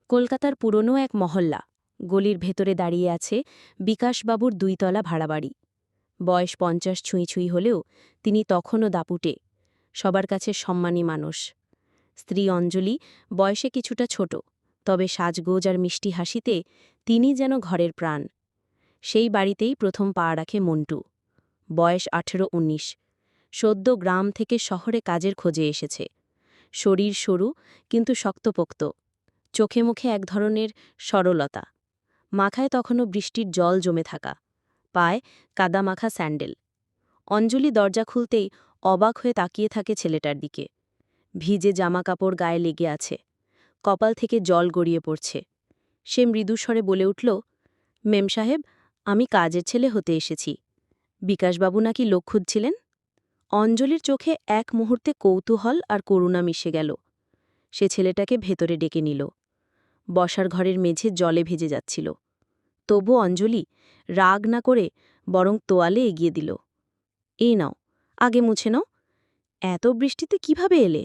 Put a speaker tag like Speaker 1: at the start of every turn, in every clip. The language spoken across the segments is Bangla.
Speaker 1: কলকাতার পুরনো এক মহল্লা। গলির ভেতরে দাঁড়িয়ে আছে বিকাশবাবুর ২ তলা ভাড়াবাড়ি। বয়স ৫০ ছুঁই ছুঁই হলেও তিনি তখনও দাপুটে, সবার কাছে সম্মানী মানুষ। স্ত্রী অঞ্জলি বয়সে কিছুটা ছোট, তবে সাজগোজ আর মিষ্টি হাসিতে তিনি যেন ঘরের প্রাণ। সেই বাড়িতেই প্রথম পা রাখে মন্টু। বয়স ১৮-১৯, সদ্য গ্রাম থেকে শহরে কাজের খোঁজে এসেছে। শরীর সরু কিন্তু শক্তপোক্ত, চোখে মুখে এক ধরনের সরলতা। মাথায় তখনও বৃষ্টির জল জমে থাকা, পায়ে কাদামাখা স্যান্ডেল। অঞ্জলি দরজা খুলতেই অবাক হয়ে তাকিয়ে থাকে ছেলেটার দিকে। ভিজে জামাকাপড় গায়ে লেগে আছে, কপাল থেকে জল গড়িয়ে পড়ছে। সে মৃদুস্বরে বলে উঠল, মেম সাহেব, আমি কাজের ছেলে হতে এসেছি। বিকাশবাবু নাকি লোক খুঁজছিলেন। অঞ্জলির চোখে এক মুহূর্তে কৌতূহল আর করুণা মিশে গেল। সে ছেলেটাকে ভেতরে ডেকে নিল। বসার ঘরের মেঝে জলে ভেজে যাচ্ছিল। তবু অঞ্জলি রাগ না করে বরং তোয়ালে এগিয়ে দিল। এই নাও, আগে মুছে নাও। এত বৃষ্টিতে কিভাবে এলে?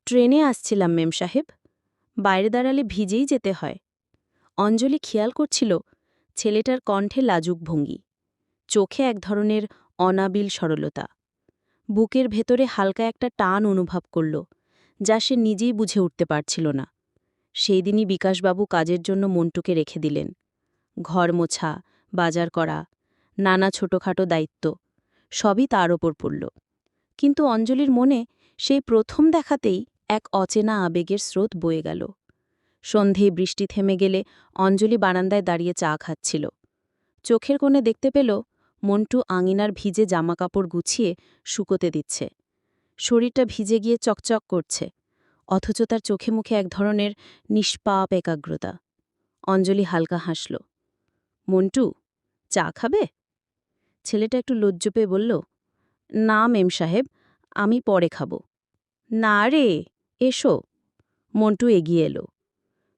Speaker 1: ট্রেনে আসছিলাম মেম সাহেব, বাইরে দাঁড়ালে ভিজেই যেতে হয়। অঞ্জলি খেয়াল করছিল ছেলেটার কণ্ঠে লাজুক ভঙ্গি, চোখে এক ধরনের অনাবিল সরলতা। বুকের ভেতরে হালকা একটা টান অনুভব করল, যা সে নিজেই বুঝে উঠতে পারছিল না। সেই দিনই বিকাশবাবু কাজের জন্য মন্টুকে রেখে দিলেন। ঘর মোছা, বাজার করা, নানা ছোটখাটো দায়িত্ব, সবই তার ওপর পড়ল। কিন্তু অঞ্জলির মনে সেই প্রথম দেখাতেই এক অচেনা আবেগের স্রোত বয়ে গেল। সন্ধেয় বৃষ্টি থেমে গেলে অঞ্জলি বারান্দায় দাঁড়িয়ে চা খাচ্ছিল। চোখের কোণে দেখতে পেল মন্টু আঙিনার ভিজে জামাকাপড় গুছিয়ে শুকোতে দিচ্ছে। শরীরটা ভিজে গিয়ে চকচক করছে, অথচ তার চোখে মুখে এক ধরনের নিষ্পাপ একাগ্রতা। অঞ্জলি হালকা হাসল। মন্টু, চা খাবে? ছেলেটা একটু লজ্জ পেয়ে বলল, না মেম সাহেব, আমি পরে খাব। না রে, এসো। মন্টু এগিয়ে এলো।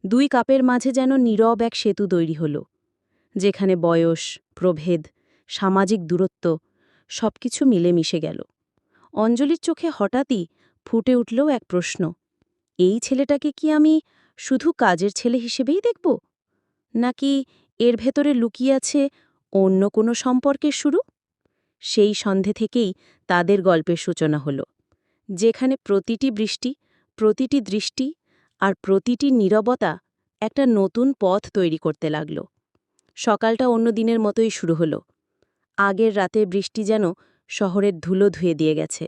Speaker 1: ২ কাপের মাঝে যেন নীরব এক সেতু তৈরি হল, যেখানে বয়স, প্রভেদ, সামাজিক দূরত্ব সবকিছু মিলেমিশে গেল। অঞ্জলির চোখে হঠাৎই ফুটে উঠল এক প্রশ্ন, এই ছেলেটাকে কি আমি শুধু কাজের ছেলে হিসেবেই দেখব, নাকি এর ভেতরে লুকিয়ে আছে অন্য কোনো সম্পর্কের শুরু? সেই সন্ধে থেকেই তাদের গল্পের সূচনা হল, যেখানে প্রতিটি বৃষ্টি, প্রতিটি দৃষ্টি আর প্রতিটি নীরবতা একটা নতুন পথ তৈরি করতে লাগল। সকালটা অন্য দিনের মতোই শুরু হল। আগের রাতে বৃষ্টি যেন শহরের ধুলো ধুয়ে দিয়ে গেছে।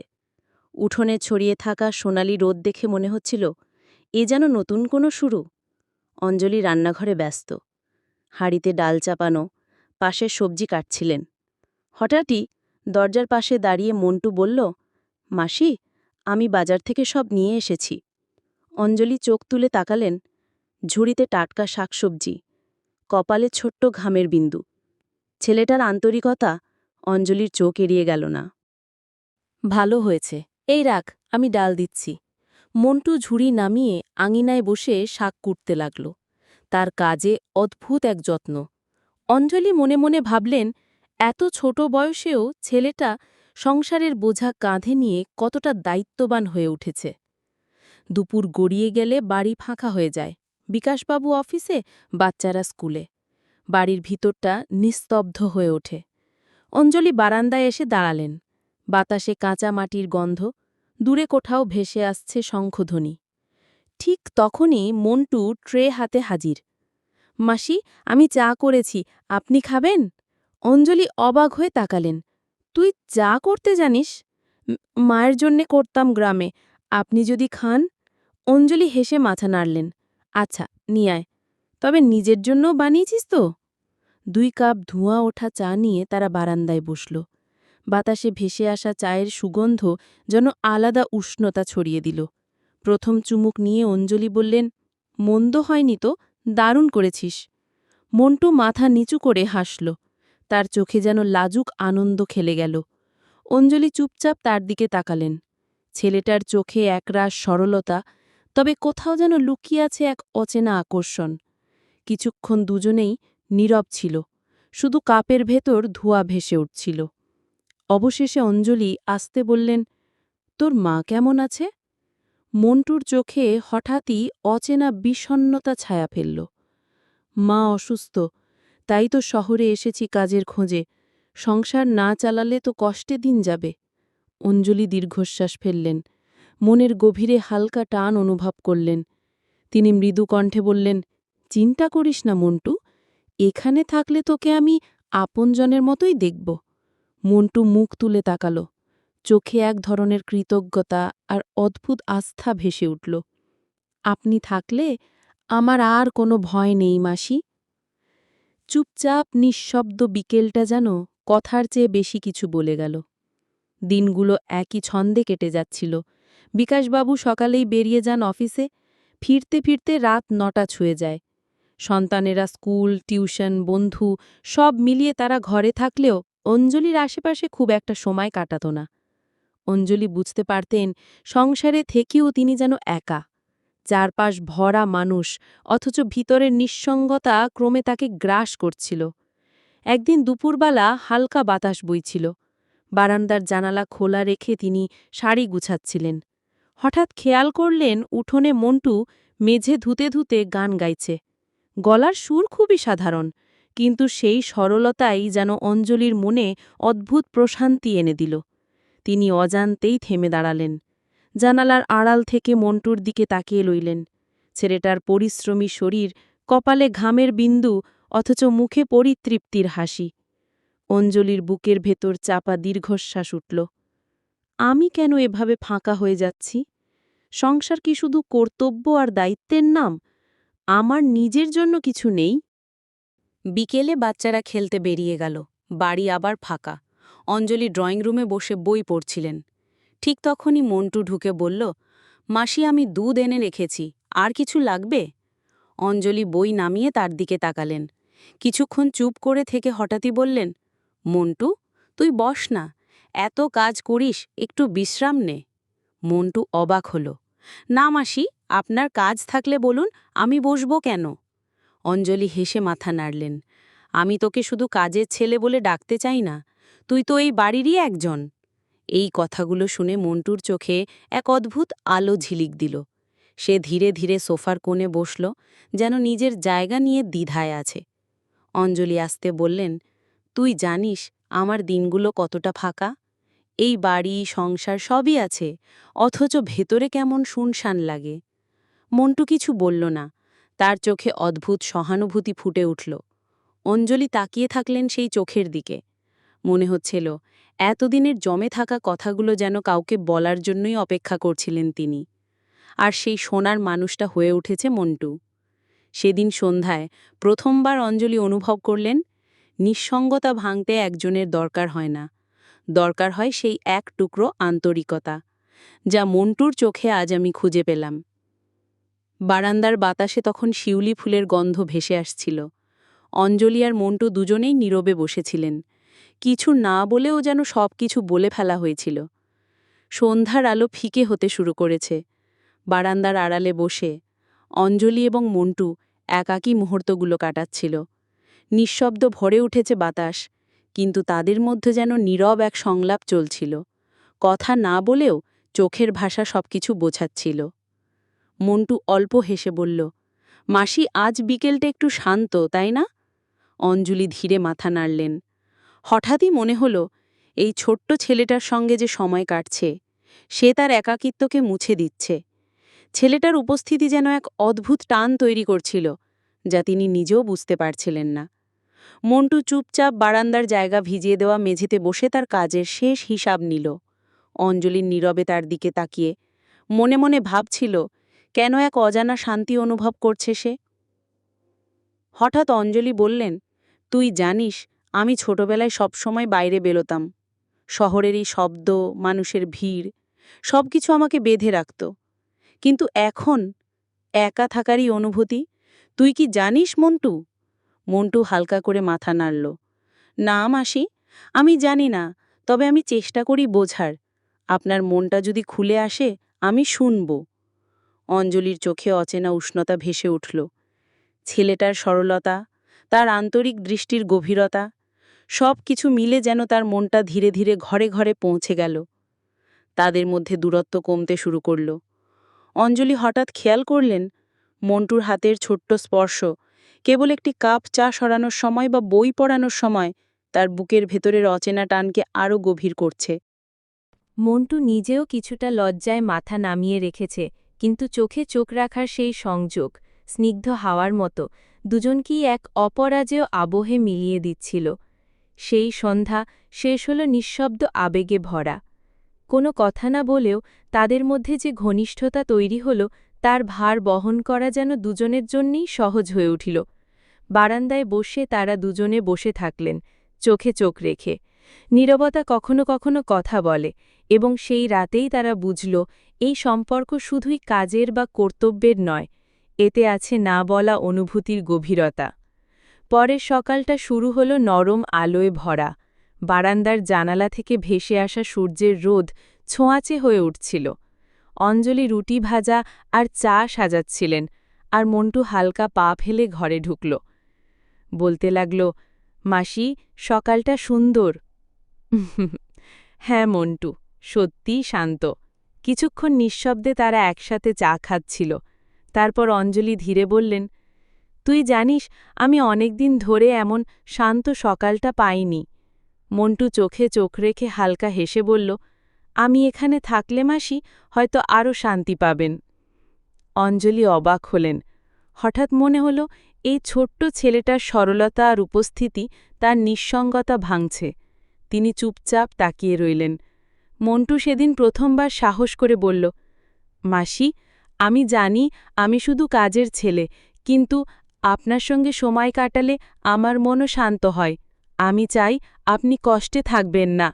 Speaker 1: উঠোনে ছড়িয়ে থাকা সোনালি রোদ দেখে মনে হচ্ছিল এ যেন নতুন কোনো শুরু। অঞ্জলি রান্নাঘরে ব্যস্ত, হাঁড়িতে ডাল চাপানো, পাশে সবজি কাটছিলেন। হঠাৎই দরজার পাশে দাঁড়িয়ে মন্টু বলল, মাসি, আমি বাজার থেকে সব নিয়ে এসেছি। অঞ্জলি চোখ তুলে তাকালেন। ঝুড়িতে টাটকা শাকসবজি, কপালে ছোট্ট ঘামের বিন্দু। ছেলেটার আন্তরিকতা অঞ্জলির চোখ এড়িয়ে গেল না। ভালো হয়েছে, এই রাখ, আমি ডাল দিচ্ছি। মন্টু ঝুড়ি নামিয়ে আঙিনায় বসে শাক কুটতে লাগল। তার কাজে অদ্ভুত এক যত্ন। অঞ্জলি মনে মনে ভাবলেন, এত ছোট বয়সেও ছেলেটা সংসারের বোঝা কাঁধে নিয়ে কতটা দায়িত্ববান হয়ে উঠেছে। দুপুর গড়িয়ে গেলে বাড়ি ফাঁকা হয়ে যায়। বিকাশবাবু অফিসে, বাচ্চারা স্কুলে। বাড়ির ভিতরটা নিস্তব্ধ হয়ে ওঠে। অঞ্জলি বারান্দায় এসে দাঁড়ালেন। বাতাসে কাঁচা মাটির গন্ধ, দূরে কোথাও ভেসে আসছে শঙ্খধ্বনি। ঠিক তখনই মন্টু ট্রে হাতে হাজির। মাসি, আমি চা করেছি, আপনি খাবেন? অঞ্জলি অবাক হয়ে তাকালেন। তুই চা করতে জানিস? মায়ের জন্যে করতাম গ্রামে, আপনি যদি খান। অঞ্জলি হেসে মাথা নাড়লেন। আচ্ছা, নিয়ে আয়। তবে নিজের জন্যও বানিয়েছিস তো? ২ কাপ ধোঁয়া ওঠা চা নিয়ে তারা বারান্দায় বসল। বাতাসে ভেসে আসা চায়ের সুগন্ধ যেন আলাদা উষ্ণতা ছড়িয়ে দিল। প্রথম চুমুক নিয়ে অঞ্জলি বললেন, মন্দ হয়নি তো, দারুণ করেছিস। মন্টু মাথা নিচু করে হাসল। তার চোখে যেন লাজুক আনন্দ খেলে গেল। অঞ্জলি চুপচাপ তার দিকে তাকালেন। ছেলেটার চোখে একরাশ সরলতা, তবে কোথাও যেন লুকিয়ে আছে এক অচেনা আকর্ষণ। কিছুক্ষণ দুজনেই নীরব ছিল, শুধু কাপের ভেতর ধোঁয়া ভেসে উঠছিল। অবশেষে অঞ্জলি আস্তে বললেন, তোর মা কেমন আছে? মন্টুর চোখে হঠাৎই অচেনা বিষণ্ণতা ছায়া ফেলল। মা অসুস্থ, তাই তো শহরে এসেছি কাজের খোঁজে। সংসার না চালালে তো কষ্টে দিন যাবে। অঞ্জলি দীর্ঘশ্বাস ফেললেন, মনের গভীরে হালকা টান অনুভব করলেন। তিনি মৃদু কণ্ঠে বললেন, চিন্তা করিস না মন্টু, এখানে থাকলে তোকে আমি আপনজনের মতোই দেখব। মন্টু মুখ তুলে তাকাল, চোখে এক ধরনের কৃতজ্ঞতা আর অদ্ভুত আস্থা ভেসে উঠল। আপনি থাকলে আমার আর কোনো ভয় নেই মাসি। চুপচাপ নিঃশব্দ বিকেলটা যেন কথার চেয়ে বেশি কিছু বলে গেল। দিনগুলো একই ছন্দে কেটে যাচ্ছিল। বিকাশবাবু সকালেই বেরিয়ে যান অফিসে, ফিরতে ফিরতে রাত ৯টা ছুঁয়ে যায়। সন্তানেরা স্কুল, টিউশন, বন্ধু সব মিলিয়ে তারা ঘরে থাকলেও অঞ্জলির আশেপাশে খুব একটা সময় কাটাত না। অঞ্জলি বুঝতে পারতেন সংসারে থেকেও তিনি যেন একা, চারপাশ ভরা মানুষ, অথচ ভিতরের নিঃসঙ্গতা ক্রমে তাকে গ্রাস করছিল। একদিন দুপুরবেলা হালকা বাতাস বইছিল। বারান্দার জানালা খোলা রেখে তিনি শাড়ি গুছাচ্ছিলেন। হঠাৎ খেয়াল করলেন উঠোনে মন্টু মেঝে ধুতে ধুতে গান গাইছে। গলার সুর খুবই সাধারণ, কিন্তু সেই সরলতাই যেন অঞ্জলির মনে অদ্ভুত প্রশান্তি এনে দিল। তিনি অজান্তেই থেমে দাঁড়ালেন। জানালার আড়াল থেকে মন্টুর দিকে তাকিয়ে লইলেন। ছেলেটার পরিশ্রমী শরীর, কপালে ঘামের বিন্দু, অথচ মুখে পরিতৃপ্তির হাসি। অঞ্জলির বুকের ভেতর চাপা দীর্ঘশ্বাস উঠল। আমি কেন এভাবে ফাঁকা হয়ে যাচ্ছি? সংসার কি শুধু কর্তব্য আর দায়িত্বের নাম? আমার নিজের জন্য কিছু নেই? বিকেলে বাচ্চারা খেলতে বেরিয়ে গেল। বাড়ি আবার ফাঁকা। অঞ্জলি ড্রয়িং রুমে বসে বই পড়ছিলেন। ঠিক তখনই মন্টু ঢুকে বলল, মাসি, আমি দুধ এনে রেখেছি, আর কিছু লাগবে? অঞ্জলি বই নামিয়ে তার দিকে তাকালেন। কিছুক্ষণ চুপ করে থেকে হঠাৎই বললেন, মন্টু, তুই বস না, এত কাজ করিস, একটু বিশ্রাম নে। মন্টু অবাক হল। না মাসি, আপনার কাজ থাকলে বলুন, আমি বসব কেন? অঞ্জলি হেসে মাথা নাড়লেন। আমি তোকে শুধু কাজের ছেলে বলে ডাকতে চাই না, তুই তো এই বাড়িরই একজন। এই কথাগুলো শুনে মন্টুর চোখে এক অদ্ভুত আলো ঝিলিক দিল। সে ধীরে ধীরে সোফার কোণে বসল, যেন নিজের জায়গা নিয়ে দ্বিধায় আছে। অঞ্জলি আস্তে বললেন, তুই জানিস আমার দিনগুলো কতটা ফাঁকা? এই বাড়ি, সংসার সবই আছে, অথচ ভেতরে কেমন শুনশান লাগে। মন্টু কিছু বলল না, তার চোখে অদ্ভুত সহানুভূতি ফুটে উঠল। অঞ্জলি তাকিয়ে থাকলেন সেই চোখের দিকে। মনে হচ্ছিল এতদিনের জমে থাকা কথাগুলো যেন কাউকে বলার জন্যই অপেক্ষা করছিলেন তিনি। আর সেই শোনার মানুষটা হয়ে উঠেছে মন্টু। সেদিন সন্ধ্যায় প্রথমবার অঞ্জলি অনুভব করলেন, নিঃসঙ্গতা ভাঙতে একজনের দরকার হয় না, দরকার হয় সেই এক টুকরো আন্তরিকতা, যা মন্টুর চোখে আজ আমি খুঁজে পেলাম। বারান্দার বাতাসে তখন শিউলি ফুলের গন্ধ ভেসে আসছিল। অঞ্জলি আর মন্টু দুজনেই নীরবে বসেছিলেন। কিছু না বলেও যেন সব কিছু বলে ফেলা হয়েছিল। সন্ধ্যার আলো ফিকে হতে শুরু করেছে। বারান্দার আড়ালে বসে অঞ্জলি এবং মন্টু একাকী মুহূর্তগুলো কাটাচ্ছিল। নিঃশব্দ ভরে উঠেছে বাতাস, কিন্তু তাদের মধ্যে যেন নীরব এক সংলাপ চলছিল। কথা না বলেও চোখের ভাষা সবকিছু বোঝাচ্ছিল। মন্টু অল্প হেসে বলল, মাসি, আজ বিকেলটা একটু শান্ত, তাই না? অঞ্জলি ধীরে মাথা নাড়লেন। হঠাৎই মনে হল, এই ছোট্ট ছেলেটার সঙ্গে যে সময় কাটছে, সে তার একাকিত্বকে মুছে দিচ্ছে। ছেলেটার উপস্থিতি যেন এক অদ্ভুত টান তৈরি করছিল, যা তিনি নিজেও বুঝতে পারছিলেন না। মন্টু চুপচাপ বারান্দার জায়গা ভিজিয়ে দেওয়া মেঝেতে বসে তার কাজের শেষ হিসাব নিল। অঞ্জলির নীরবে তার দিকে তাকিয়ে মনে মনে ভাবছিল, কেন এক অজানা শান্তি অনুভব করছে সে। হঠাৎ অঞ্জলি বললেন, তুই জানিস, আমি ছোটবেলায় সবসময় বাইরে বেরোতাম। শহরের এই শব্দ, মানুষের ভিড়, সবকিছু আমাকে বেঁধে রাখত। কিন্তু এখন একা থাকারই অনুভূতি। তুই কি জানিস মন্টু? মন্টু হালকা করে মাথা নাড়ল। না মাসি, আমি জানি না, তবে আমি চেষ্টা করি বোঝার। আপনার মনটা যদি খুলে আসে, আমি শুনব। অঞ্জলির চোখে অচেনা উষ্ণতা ভেসে উঠল। ছেলেটার সরলতা, তার আন্তরিক দৃষ্টির গভীরতা, সব কিছু মিলে যেন তার মনটা ধীরে ধীরে ঘরে ঘরে পৌঁছে গেল। তাদের মধ্যে দূরত্ব কমতে শুরু করল।
Speaker 2: অঞ্জলি হঠাৎ খেয়াল করলেন মন্টুর হাতের ছোট্ট স্পর্শ কেবল একটি কাপ চা সরানোর সময় বা বই পড়ানোর সময় তার বুকের ভেতরের অচেনা টানকে আরও গভীর করছে।
Speaker 1: মন্টু নিজেও কিছুটা লজ্জায় মাথা নামিয়ে রেখেছে, কিন্তু চোখে চোখ রাখার সেই সংযোগ, স্নিগ্ধ হাওয়ার মতো, দুজনকেই এক অপরাজেয় আবহে মিলিয়ে দিচ্ছিল। সেই সন্ধ্যা শেষ হল নিঃশব্দ আবেগে ভরা। কোনো কথা না বলেও তাদের মধ্যে যে ঘনিষ্ঠতা তৈরি হল, তার ভার বহন করা যেন দুজনের জন্যেই সহজ হয়ে উঠিল। বারান্দায় বসে তারা দুজনে বসে থাকলেন, চোখে চোখ রেখে। নীরবতা কখনো কখনো কথা বলে, এবং সেই রাতেই তারা বুঝল এই সম্পর্ক শুধুই কাজের বা কর্তব্যের নয়, এতে আছে না বলা অনুভূতির গভীরতা। পরের সকালটা শুরু হল নরম আলোয় ভরা। বারান্দার জানালা থেকে ভেসে আসা সূর্যের রোদ ছোঁয়াচে হয়ে উঠছিল। অঞ্জলি রুটি ভাজা আর চা সাজাচ্ছিলেন, আর মন্টু হালকা পা ফেলে ঘরে ঢুকল। বলতে লাগল, মাসি, সকালটা সুন্দর। হ্যাঁ মন্টু, সত্যিই শান্ত। কিছুক্ষণ নিঃশব্দে তারা একসাথে চা খাচ্ছিল। তারপর অঞ্জলি ধীরে বললেন, তুই জানিস, আমি অনেকদিন ধরে এমন শান্ত সকালটা পাইনি। মন্টু চোখে চোখ রেখে হালকা হেসে বলল, আমি এখানে থাকলে মাসি হয়তো আরও শান্তি পাবেন। অঞ্জলি অবাক হলেন। হঠাৎ মনে হল এই ছোট্ট ছেলেটার সরলতা আর উপস্থিতি তার নিঃসঙ্গতা ভাঙছে। তিনি চুপচাপ তাকিয়ে রইলেন। মন্টু সেদিন প্রথমবার সাহস করে বলল, মাসি, আমি জানি আমি শুধু কাজের ছেলে, কিন্তু আপনার সঙ্গে সময় কাটালে আমার মনও শান্ত হয়। আমি চাই আপনি কষ্টে থাকবেন না।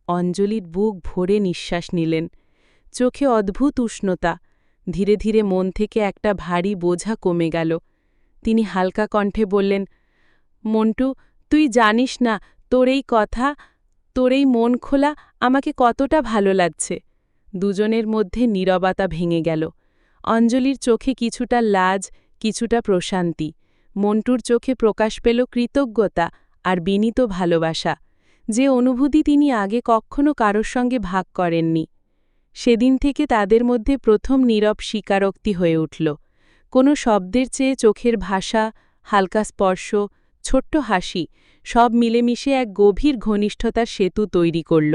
Speaker 1: অঞ্জলির বুক ভরে নিঃশ্বাস নিলেন, চোখে অদ্ভুত উষ্ণতা। ধীরে ধীরে মন থেকে একটা ভারী বোঝা কমে গেল। তিনি হালকা কণ্ঠে বললেন, মন্টু, তুই জানিস না তোর এই কথা, তোর এই মন খোলা আমাকে কতটা ভালো লাগছে। দুজনের মধ্যে নীরবতা ভেঙে গেল। অঞ্জলির চোখে কিছুটা লাজ, কিছুটা প্রশান্তি। মন্টুর চোখে প্রকাশ পেল কৃতজ্ঞতা আর বিনীত ভালোবাসা, যে অনুভূতি তিনি আগে কখনো কারোর সঙ্গে ভাগ করেননি। সেদিন থেকে তাদের মধ্যে প্রথম নীরব স্বীকারোক্তি হয়ে উঠল। কোনো শব্দের চেয়ে চোখের ভাষা, হালকা স্পর্শ, ছোট্ট হাসি, সব মিলেমিশে এক গভীর ঘনিষ্ঠতার সেতু তৈরি করল।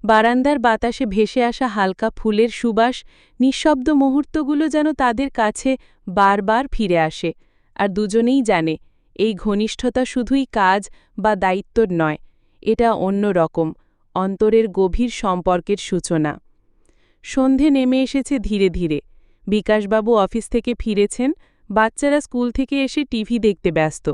Speaker 1: বারান্দার বাতাসে ভেসে আসা হালকা ফুলের সুবাস, নিঃশব্দ মুহূর্তগুলো যেন তাদের কাছে বারবার ফিরে আসে। আর দুজনেই জানে, এই ঘনিষ্ঠতা শুধুই কাজ বা দায়িত্বর নয়, এটা অন্য রকম, অন্তরের গভীর সম্পর্কের সূচনা। সন্ধে নেমে এসেছে ধীরে ধীরে। বিকাশবাবু অফিস থেকে ফিরেছেন, বাচ্চারা স্কুল থেকে এসে টিভি দেখতে ব্যস্ত।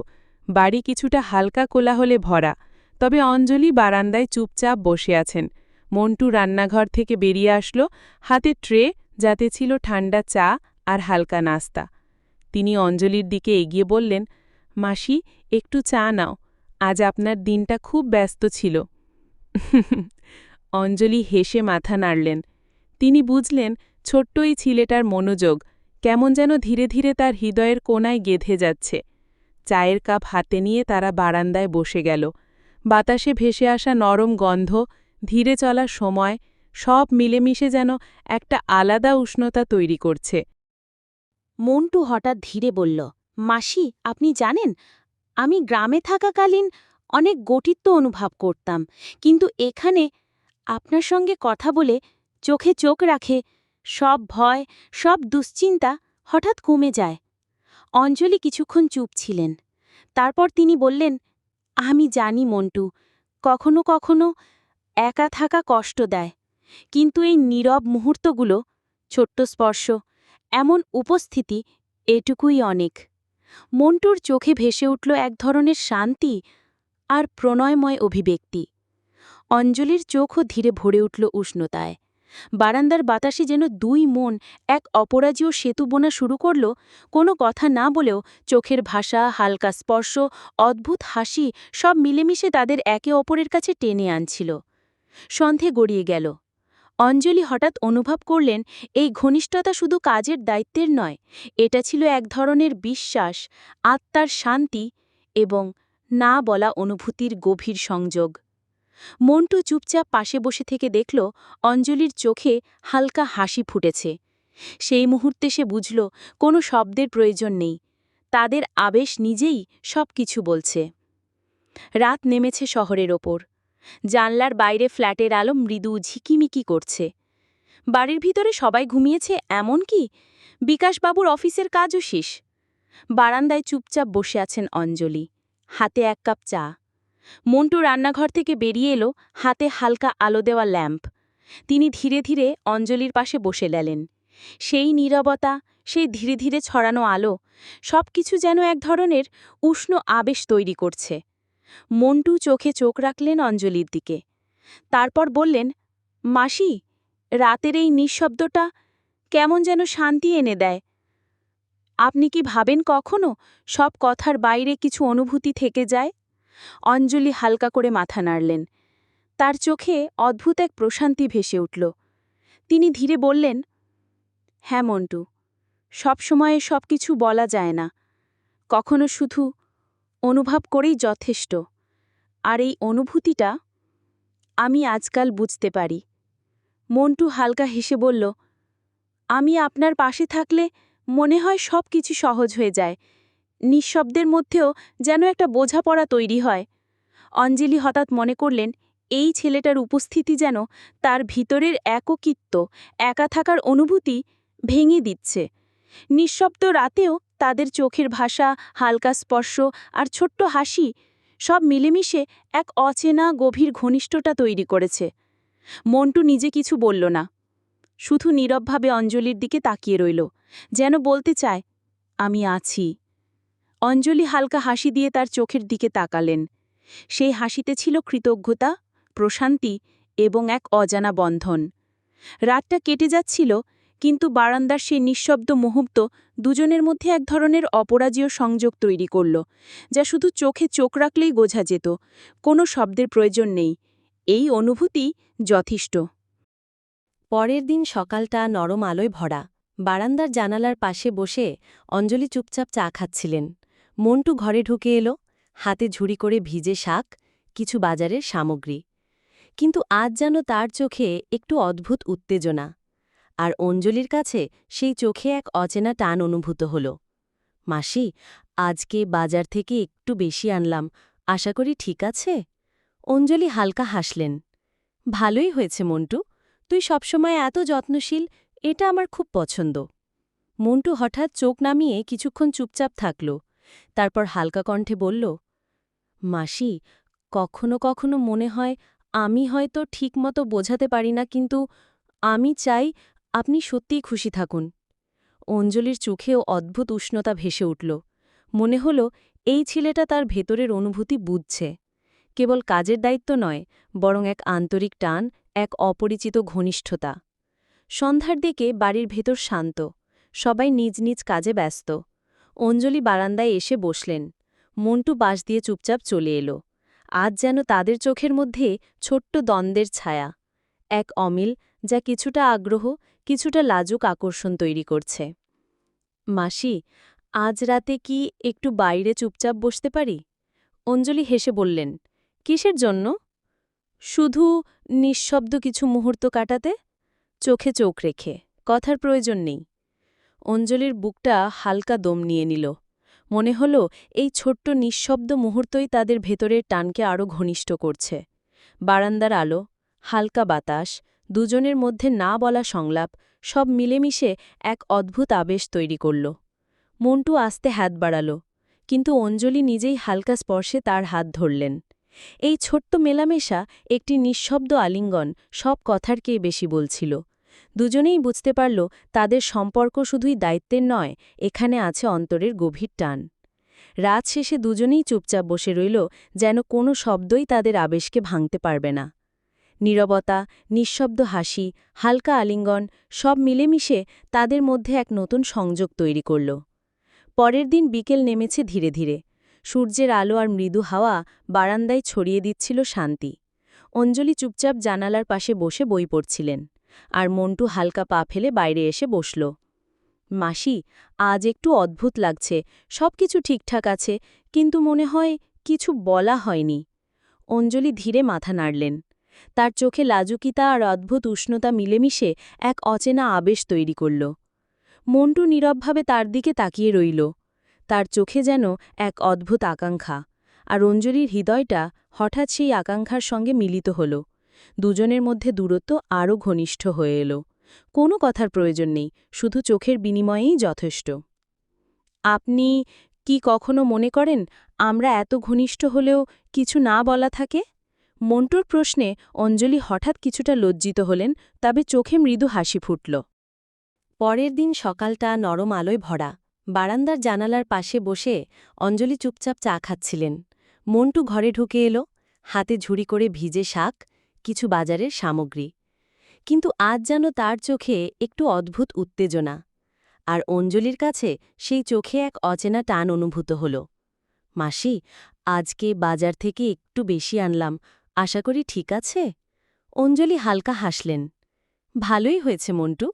Speaker 1: বাড়ি কিছুটা হালকা কোলাহলে ভরা, তবে অঞ্জলি বারান্দায় চুপচাপ বসে আছেন। মন্টু রান্নাঘর থেকে বেরিয়ে আসলো, হাতে ট্রে, যাতে ছিল ঠান্ডা চা আর হালকা নাস্তা। তিনি অঞ্জলির দিকে এগিয়ে বললেন, মাসি, একটু চা নাও, আজ আপনার দিনটা খুব ব্যস্ত ছিল। অঞ্জলি হেসে মাথা নাড়লেন। তিনি বুঝলেন ছোট্ট এই ছেলেটার মনোযোগ কেমন যেন ধীরে ধীরে তার হৃদয়ের কোণায় গেঁথে যাচ্ছে। চায়ের কাপ হাতে নিয়ে তারা বারান্দায় বসে গেল। বাতাসে ভেসে আসা নরম গন্ধ, ধীরে চলার সময়, সব মিলেমিশে যেন একটা আলাদা উষ্ণতা তৈরি করছে।
Speaker 3: মন্টু হঠাৎ ধীরে বলল, মাসি, আপনি জানেন, আমি গ্রামে থাকাকালীন অনেক গঠিত্ব অনুভব করতাম, কিন্তু এখানে আপনার সঙ্গে কথা বলে চোখে চোখ রাখে সব ভয়, সব দুশ্চিন্তা হঠাৎ কমে যায়। অঞ্জলি কিছুক্ষণ চুপ ছিলেন। তারপর তিনি বললেন, আমি জানি মন্টু, কখনো কখনো একা থাকা কষ্ট দেয়, কিন্তু এই নীরব মুহূর্তগুলো, ছোট্ট স্পর্শ, এমন উপস্থিতি, এটুকুই অনেক। মন্টুর চোখে ভেসে উঠল এক ধরনের শান্তি আর প্রণয়ময় অভিব্যক্তি। অঞ্জলির চোখও ধীরে ভরে উঠল উষ্ণতায়। বারান্দার বাতাসে যেন দুই মন এক অপরাজীয় সেতু বোনা শুরু করল। কোনো কথা না বলেও চোখের ভাষা, হালকা স্পর্শ, অদ্ভুত হাসি, সব মিলেমিশে তাদের একে অপরের কাছে টেনে আনছিল। সন্ধে গড়িয়ে গেল। অঞ্জলি হঠাৎ অনুভব করলেন এই ঘনিষ্ঠতা শুধু কাজের দায়িত্বের নয়, এটা ছিল এক ধরনের বিশ্বাস, আত্মার শান্তি এবং না বলা অনুভূতির গভীর সংযোগ। মন্টু চুপচাপ পাশে বসে থেকে দেখল অঞ্জলির চোখে হালকা হাসি ফুটেছে, সেই মুহূর্তে সে বুঝল কোনো শব্দের প্রয়োজন নেই, তাদের আবেশ নিজেই সব কিছু বলছে। রাত নেমেছে শহরের ওপর। জানলার বাইরে ফ্ল্যাটের আলো মৃদু ঝিকিমিকি করছে। বাড়ির ভিতরে সবাই ঘুমিয়েছে, এমনকি বিকাশবাবুর অফিসের কাজও শেষ। বারান্দায় চুপচাপ বসে আছেন অঞ্জলি, হাতে এক কাপ চা। মন্টু রান্নাঘর থেকে বেরিয়ে এলো, হাতে হালকা আলো দেওয়া ল্যাম্প। তিনি ধীরে ধীরে অঞ্জলির পাশে বসে গেলেন। সেই নীরবতা, সেই ধীরে ধীরে ছড়ানো আলো, সব কিছু যেন এক ধরনের উষ্ণ আবেশ তৈরি করছে। মন্টু চোখে চোখ রাখলেন অঞ্জলির দিকে। তারপর বললেন, মাসি, রাতের এই নিঃশব্দটা কেমন যেন শান্তি এনে দেয়। আপনি কি ভাবেন কখনো সব কথার বাইরে কিছু অনুভূতি থেকে যায়? অঞ্জলি হালকা করে মাথা নাড়লেন। তার চোখে অদ্ভুত এক প্রশান্তি ভেসে উঠল। তিনি ধীরে বললেন, হ্যাঁ মন্টু, সব সময়ে সব কিছু বলা যায় না, কখনো শুধু অনুভব করেই যথেষ্ট। আর এই অনুভূতিটা আমি আজকাল বুঝতে পারি। মন্টু হালকা হেসে বলল, আমি আপনার পাশে থাকলে মনে হয় সব কিছু সহজ হয়ে যায়, নিঃশব্দের মধ্যেও যেন একটা বোঝাপড়া তৈরি হয়। অঞ্জলি হঠাৎ মনে করলেন, এই ছেলেটার উপস্থিতি যেন তার ভিতরের এককিত্ব, একা থাকার অনুভূতি ভেঙে দিচ্ছে। নিঃশব্দ রাতেও তাদের চোখের ভাষা, হালকা স্পর্শ আর ছোট্ট হাসি সব মিলেমিশে এক অচেনা গভীর ঘনিষ্ঠতা তৈরি করেছে। মন্টু নিজে কিছু বলল না, শুধু নীরবভাবে অঞ্জলির দিকে তাকিয়ে রইল, যেন বলতে চায়, আমি আছি। অঞ্জলি হালকা হাসি দিয়ে তার চোখের দিকে তাকালেন। সেই হাসিতে ছিল কৃতজ্ঞতা, প্রশান্তি এবং এক অজানা বন্ধন। রাতটা কেটে যাচ্ছিল, কিন্তু বারান্দার সেই নিঃশব্দ মুহূর্ত দুজনের মধ্যে এক ধরনের অপরাজীয় সংযোগ তৈরি করল, যা শুধু চোখে চোখ রাখলেই বোঝা যেত, কোনো শব্দের প্রয়োজন নেই। এই অনুভূতি যথেষ্ট।
Speaker 1: পরের দিন সকালটা নরম আলোয় ভরা। বারান্দার জানালার পাশে বসে অঞ্জলি চুপচাপ চা খাচ্ছিলেন। মন্টু ঘরে ঢুকে এলো, হাতে ঝুড়ি করে ভিজে শাক, কিছু বাজারের সামগ্রী। কিন্তু আজ যেন তার চোখে একটু অদ্ভুত উত্তেজনা। আর অঞ্জলির কাছে সেই চোখে এক অচেনা টান অনুভূত হল। মাসি, আজকে বাজার থেকে একটু বেশি আনলাম, আশা করি ঠিক আছে? অঞ্জলি হালকা হাসলেন। ভালোই হয়েছে মন্টু, তুই সবসময় এত যত্নশীল, এটা আমার খুব পছন্দ। মন্টু হঠাৎ চোখ নামিয়ে কিছুক্ষণ চুপচাপ থাকল, তারপর হালকা কণ্ঠে বলল, মাসি, কখনো কখনো মনে হয় আমি হয়তো ঠিকমতো বোঝাতে পারি না, কিন্তু আমি চাই আপনি সত্যিই খুশি থাকুন। অঞ্জলির চোখেও অদ্ভুত উষ্ণতা ভেসে উঠল। মনে হল এই ছেলেটা তার ভেতরের অনুভূতি বুঝছে। কেবল কাজের দায়িত্ব নয়, বরং এক আন্তরিক টান, এক অপরিচিত ঘনিষ্ঠতা। সন্ধ্যার দিকে বাড়ির ভেতর শান্ত, সবাই নিজ নিজ কাজে ব্যস্ত। অঞ্জলি বারান্দায় এসে বসলেন। মন্টু পাশ দিয়ে চুপচাপ চলে এলো। আজ যেন তাদের চোখের মধ্যে ছোট্ট দ্বন্দ্বের ছায়া, এক অমিল যা কিছুটা আগ্রহ, কিছুটা লাজুক আকর্ষণ তৈরি করছে। মাসি, আজ রাতে কি একটু বাইরে চুপচাপ বসতে পারি? অঞ্জলি হেসে বললেন, কিসের জন্য? শুধু নিঃশব্দ কিছু মুহূর্ত কাটাতে। চোখে চোখ রেখে, কথার প্রয়োজন নেই। অঞ্জলির বুকটা হালকা দম নিয়ে নিল। মনে হল এই ছোট্ট নিঃশব্দ মুহূর্তই তাদের ভেতরের টানকে আরও ঘনিষ্ঠ করছে। বারান্দার আলো, হালকা বাতাস, দুজনের মধ্যে না বলা সংলাপ, সব মিলেমিশে এক অদ্ভুত আবেশ তৈরি করল। মন্টু আস্তে হাত বাড়াল, কিন্তু অঞ্জলি নিজেই হালকা স্পর্শে তার হাত ধরলেন। এই ছোট্ট মেলামেশা, একটি নিঃশব্দ আলিঙ্গন, সব কথারকেই বেশি বলছিল। দুজনেই বুঝতে পারল তাদের সম্পর্ক শুধুই দায়িত্বের নয়, এখানে আছে অন্তরের গভীর টান। রাত শেষে দুজনেই চুপচাপ বসে রইল, যেন কোনো শব্দই তাদের আবেশকে ভাঙতে পারবে না। নীরবতা, নিঃশব্দ হাসি, হালকা আলিঙ্গন, সব মিলেমিশে তাদের মধ্যে এক নতুন সংযোগ তৈরি করল। পরের দিন বিকেল নেমেছে ধীরে ধীরে। সূর্যের আলো আর মৃদু হাওয়া বারান্দায় ছড়িয়ে দিচ্ছিল শান্তি। অঞ্জলি চুপচাপ জানালার পাশে বসে বই পড়ছিলেন, আর মন্টু হালকা পা ফেলে বাইরে এসে বসল। মাসি, আজ একটু অদ্ভুত লাগছে, সবকিছু ঠিকঠাক আছে, কিন্তু মনে হয় কিছু বলা হয়নি। অঞ্জলি ধীরে মাথা নাড়লেন। তার চোখে লাজুকিতা আর অদ্ভুত উষ্ণতা মিলেমিশে এক অচেনা আবেশ তৈরি করল। মন্টু নীরবভাবে তার দিকে তাকিয়ে রইল। তার চোখে যেন এক অদ্ভুত আকাঙ্ক্ষা, আর অঞ্জলির হৃদয়টা হঠাৎ সেই আকাঙ্ক্ষার সঙ্গে মিলিত হল। দুজনের মধ্যে দূরত্ব আরও ঘনিষ্ঠ হয়ে এল। কোনো কথার প্রয়োজন নেই, শুধু চোখের বিনিময়েই যথেষ্ট। আপনি কি কখনো মনে করেন আমরা এত ঘনিষ্ঠ হলেও কিছু না বলা থাকে? মন্টুর প্রশ্নে অঞ্জলি হঠাৎ কিছুটা লজ্জিত হলেন, তবে চোখে মৃদু হাসি ফুটল। পরের দিন সকালটা নরম আলোয় ভরা। বারান্দার জানালার পাশে বসে অঞ্জলি চুপচাপ চা খাচ্ছিলেন। মন্টু ঘরে ঢুকে এলো, হাতে ঝুড়ি করে ভিজে শাক, কিছু বাজারের সামগ্রী। কিন্তু আজ যেন তার চোখে একটু অদ্ভুত উত্তেজনা, আর অঞ্জলির কাছে সেই চোখে এক অচেনা টান অনুভূত হল। মাসি, আজকে বাজার থেকে একটু বেশি আনলাম, আশা করি ঠিক আছে? অঞ্জলি হালকা হাসলেন। ভালোই হয়েছে মন্টু,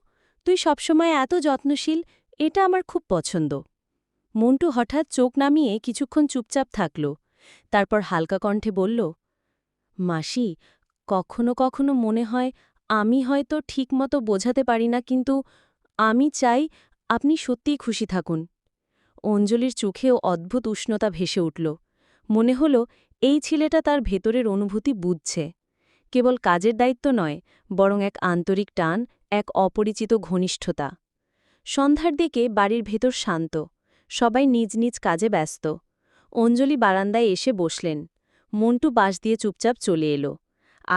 Speaker 1: তুই সবসময় এত যত্নশীল, এটা আমার খুব পছন্দ। মন্টু হঠাৎ চোখ নামিয়ে কিছুক্ষণ চুপচাপ থাকল, তারপর হালকা কণ্ঠে বলল, মাসি, কখনো কখনো মনে হয় আমি হয়তো ঠিকমতো বোঝাতে পারি না, কিন্তু আমি চাই আপনি সত্যিই খুশি থাকুন। অঞ্জলির চোখেও অদ্ভুত উষ্ণতা ভেসে উঠল। মনে হল এই ছেলেটা তার ভেতরের অনুভূতি বুঝছে। কেবল কাজের দায়িত্ব নয়, বরং এক আন্তরিক টান, এক অপরিচিত ঘনিষ্ঠতা। সন্ধ্যার দিকে বাড়ির ভেতর শান্ত, সবাই নিজ নিজ কাজে ব্যস্ত। অঞ্জলি বারান্দায় এসে বসলেন। মন্টু পাশ দিয়ে চুপচাপ চলে এলো।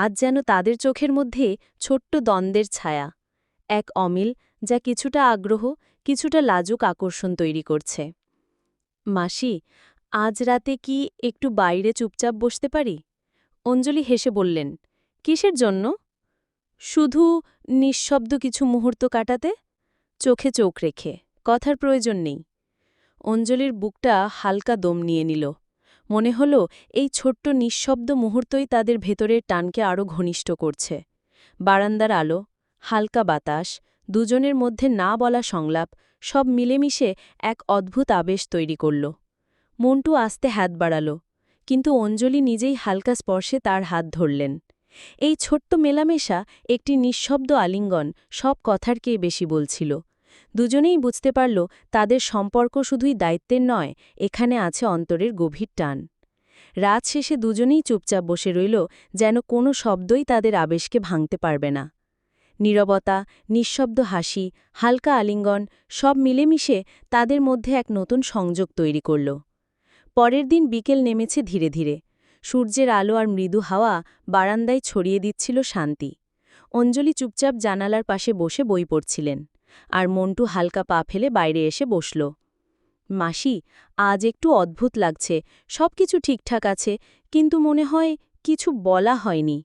Speaker 1: আজ যেন তাদের চোখের মধ্যে ছোট্ট দ্বন্দ্বের ছায়া, এক অমিল যা কিছুটা আগ্রহ, কিছুটা লাজুক আকর্ষণ তৈরি করছে। মাসি, আজ রাতে কি একটু বাইরে চুপচাপ বসতে পারি? অঞ্জলি হেসে বললেন, কিসের জন্য? শুধু নিঃশব্দ কিছু মুহূর্ত কাটাতে। চোখে চোখ রেখে, কথার প্রয়োজন নেই। অঞ্জলির বুকটা হালকা দম নিয়ে নিল। মনে হল এই ছোট্ট নিঃশব্দ মুহূর্তই তাদের ভেতরের টানকে আরও ঘনিষ্ঠ করছে। বারান্দার আলো, হালকা বাতাস, দুজনের মধ্যে না বলা সংলাপ, সব মিলেমিশে এক অদ্ভুত আবেশ তৈরি করল। মন্টু আস্তে হাত বাড়াল, কিন্তু অঞ্জলি নিজেই হালকা স্পর্শে তার হাত ধরলেন। এই ছোট্ট মেলামেশা, একটি নিঃশব্দ আলিঙ্গন, সব কথার চেয়ে বেশি বলছিল। দুজনেই বুঝতে পারল তাদের সম্পর্ক শুধুই দায়িত্বের নয়, এখানে আছে অন্তরের গভীর টান। রাত শেষে দুজনেই চুপচাপ বসে রইল, যেন কোনো শব্দই তাদের আবেশকে ভাঙতে পারবে না। নীরবতা, নিঃশব্দ হাসি, হালকা আলিঙ্গন, সব মিলেমিশে তাদের মধ্যে এক নতুন সংযোগ তৈরি করল। পরের দিন বিকেল নেমেছে ধীরে ধীরে। সূর্যের আলো আর মৃদু হাওয়া বারান্দায় ছড়িয়ে দিচ্ছিল শান্তি। অঞ্জলি চুপচাপ জানালার পাশে বসে বই পড়ছিলেন, আর মন্টু হালকা পা ফেলে বাইরে এসে বসল। মাসি, আজ একটু অদ্ভুত লাগছে, সবকিছু ঠিকঠাক আছে, কিন্তু মনে হয় কিছু বলা হয়নি।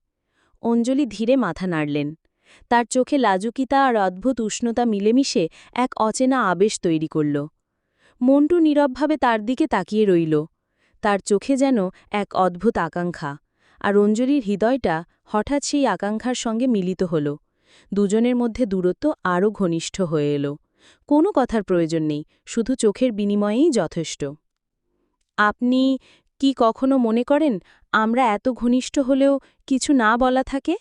Speaker 1: অঞ্জলি ধীরে মাথা নাড়লেন। তার চোখে লাজুকিতা আর অদ্ভুত উষ্ণতা মিলেমিশে এক অচেনা আবেশ তৈরি করল। মন্টু নীরবভাবে তার দিকে তাকিয়ে রইল। তার চোখে যেন এক অদ্ভুত আকাঙ্ক্ষা, আর অঞ্জলির হৃদয়টা হঠাৎ সেই আকাঙ্ক্ষার সঙ্গে মিলিত হল। দুজনের মধ্যে দূরত্ব আরও ঘনিষ্ঠ হয়ে এল। কোনো কথার প্রয়োজন নেই, শুধু চোখের বিনিময়েই যথেষ্ট। আপনি কি কখনো মনে করেন আমরা এত ঘনিষ্ঠ হলেও কিছু না বলা থাকে?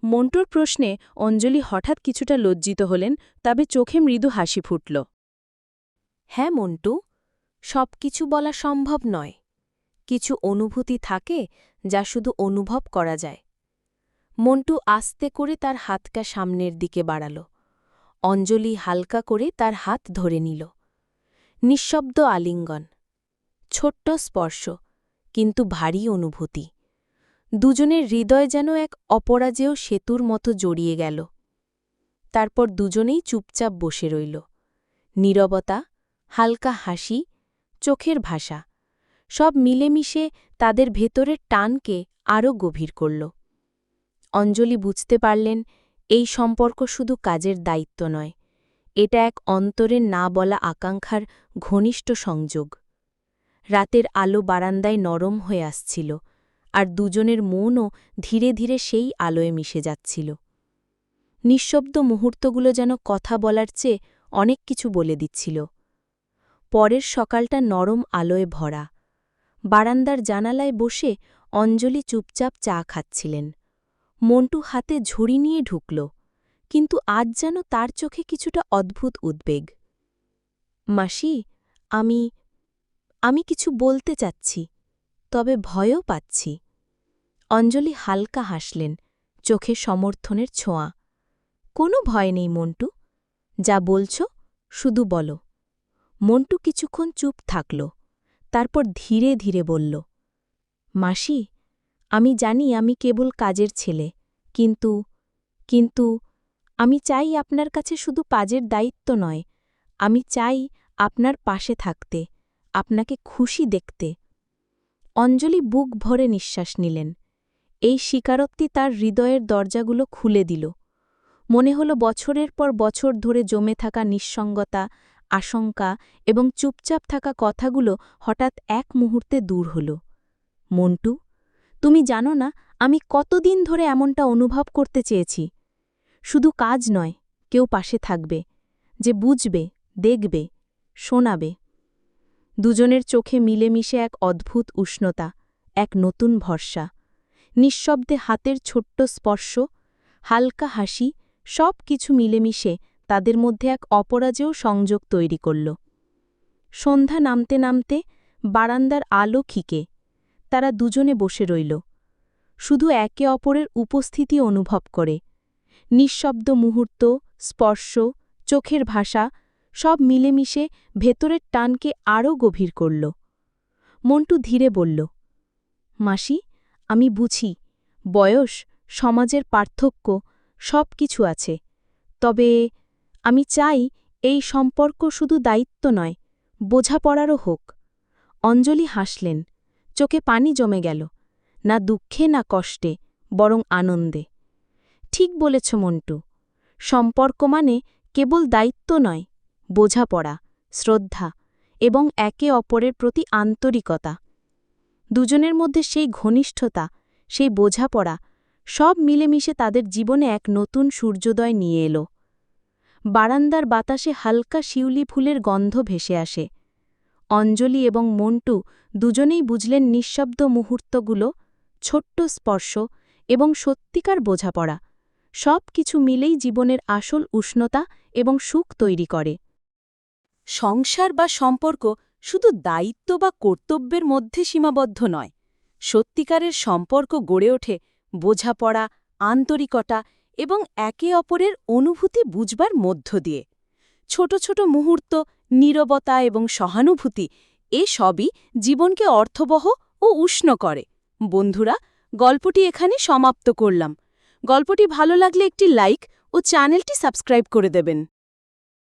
Speaker 1: মন্টুর প্রশ্নে অঞ্জলি হঠাৎ কিছুটা লজ্জিত হলেন, তবে চোখে মৃদু হাসি ফুটল।
Speaker 3: হ্যাঁ মন্টু, সব কিছু বলা সম্ভব নয়। কিছু অনুভূতি থাকে যা শুধু অনুভব করা যায়। মন্টু আস্তে করে তার হাতটা সামনের দিকে বাড়াল। অঞ্জলি হালকা করে তার হাত ধরে নিল। নিঃশব্দ আলিঙ্গন, ছোট্ট স্পর্শ, কিন্তু ভারী অনুভূতি। দুজনের হৃদয় যেন এক অপরাজেয় সেতুর মতো জড়িয়ে গেল। তারপর দুজনেই চুপচাপ বসে রইল। নীরবতা, হালকা হাসি, চোখের ভাষা, সব মিলেমিশে তাদের ভেতরের টানকে আরও গভীর করল। অঞ্জলি বুঝতে পারলেন এই সম্পর্ক শুধু কাজের দায়িত্ব নয়, এটা এক অন্তরের না বলা আকাঙ্ক্ষার ঘনিষ্ঠ সংযোগ। রাতের আলো বারান্দায় নরম হয়ে আসছিল, আর দুজনের মনও ধীরে ধীরে সেই আলোয় মিশে যাচ্ছিল। নিঃশব্দ মুহূর্তগুলো যেন কথা বলার চেয়ে অনেক কিছু বলে দিচ্ছিল। পরের সকালটা নরম আলোয় ভরা। বারান্দার জানালায় বসে অঞ্জলি চুপচাপ চা খাচ্ছিলেন। মন্টু হাতে ঝুড়ি নিয়ে ঢুকল, কিন্তু আজ যেন তার চোখে কিছুটা অদ্ভুত উদ্বেগ।
Speaker 1: মাসি, আমি আমি কিছু বলতে চাচ্ছি, তবে ভয়ও পাচ্ছি। অঞ্জলি হালকা হাসলেন, চোখে সমর্থনের ছোঁয়া। কোনো ভয় নেই মন্টু, যা বলছ শুধু বলো। মন্টু কিছুক্ষণ চুপ থাকল, তারপর ধীরে ধীরে বলল, মাসি, আমি জানি আমি কেবল কাজের ছেলে, কিন্তু আমি চাই আপনার কাছে শুধু কাজের দায়িত্ব নয়, আমি চাই আপনার পাশে থাকতে, আপনাকে খুশি দেখতে। অঞ্জলি বুক ভরে নিঃশ্বাস নিলেন। এই স্বীকারোক্তি তার হৃদয়ের দরজাগুলো খুলে দিল। মনে হল বছরের পর বছর ধরে জমে থাকা নিঃসঙ্গতা, আশঙ্কা এবং চুপচাপ থাকা কথাগুলো হঠাৎ এক মুহূর্তে দূর হল। মন্টু, তুমি জানো না আমি কতদিন ধরে এমনটা অনুভব করতে চেয়েছি। শুধু কাজ নয়, কেউ পাশে থাকবে, যে বুঝবে, দেখবে, শোনাবে। দুজনের চোখে মিলেমিশে এক অদ্ভুত উষ্ণতা, এক নতুন ভরসা। নিঃশব্দে হাতের ছোট্ট স্পর্শ, হালকা হাসি, সব কিছু মিলেমিশে তাদের মধ্যে এক অপরাজেয় সংযোগ তৈরি করল। সন্ধ্যা নামতে নামতে বারান্দার আলো খিকে তারা দুজনে বসে রইল, শুধু একে অপরের উপস্থিতি অনুভব করে। নিঃশব্দ মুহূর্ত, স্পর্শ, চোখের ভাষা সব মিলেমিশে ভেতরের টানকে আরও গভীর করল। মন্টু ধীরে বলল, মাসি, আমি বুঝি বয়স, সমাজের পার্থক্য সব কিছু আছে, তবে আমি চাই এই সম্পর্ক শুধু দায়িত্ব নয়, বোঝাপড়ারও হোক। অঞ্জলি হাসলেন, চোখে পানি জমে গেল, না দুঃখে না কষ্টে, বরং আনন্দে। ঠিক বলেছ মন্টু, সম্পর্ক মানে কেবল দায়িত্ব নয়, বোঝাপড়া, শ্রদ্ধা এবং একে অপরের প্রতি আন্তরিকতা। দুজনের মধ্যে সেই ঘনিষ্ঠতা, সেই বোঝাপড়া সব মিলেমিশে তাদের জীবনে এক নতুন সূর্যোদয় নিয়ে এলো। বারান্দার বাতাসে হালকা শিউলি ফুলের গন্ধ ভেসে আসে। অঞ্জলি এবং মন্টু দুজনেই বুঝলেন নিঃশব্দ মুহূর্তগুলো, ছোট্ট স্পর্শ এবং সত্যিকার বোঝাপড়া সব কিছু মিলেই জীবনের আসল উষ্ণতা এবং সুখ তৈরি করে।
Speaker 3: সংসার বা সম্পর্ক শুধু দায়িত্ব বা কর্তব্যের মধ্যে সীমাবদ্ধ নয়। সত্যিকারের সম্পর্ক গড়ে ওঠে বোঝাপড়া, আন্তরিকতা এবং একে অপরের অনুভূতি বুঝবার মধ্য দিয়ে। ছোট ছোট মুহূর্ত, নীরবতা এবং সহানুভূতি এসবই জীবনকে অর্থবহ ও উষ্ণ করে। বন্ধুরা, গল্পটি এখানে সমাপ্ত করলাম। গল্পটি ভালো লাগলে একটি লাইক ও চ্যানেলটি সাবস্ক্রাইব করে দেবেন।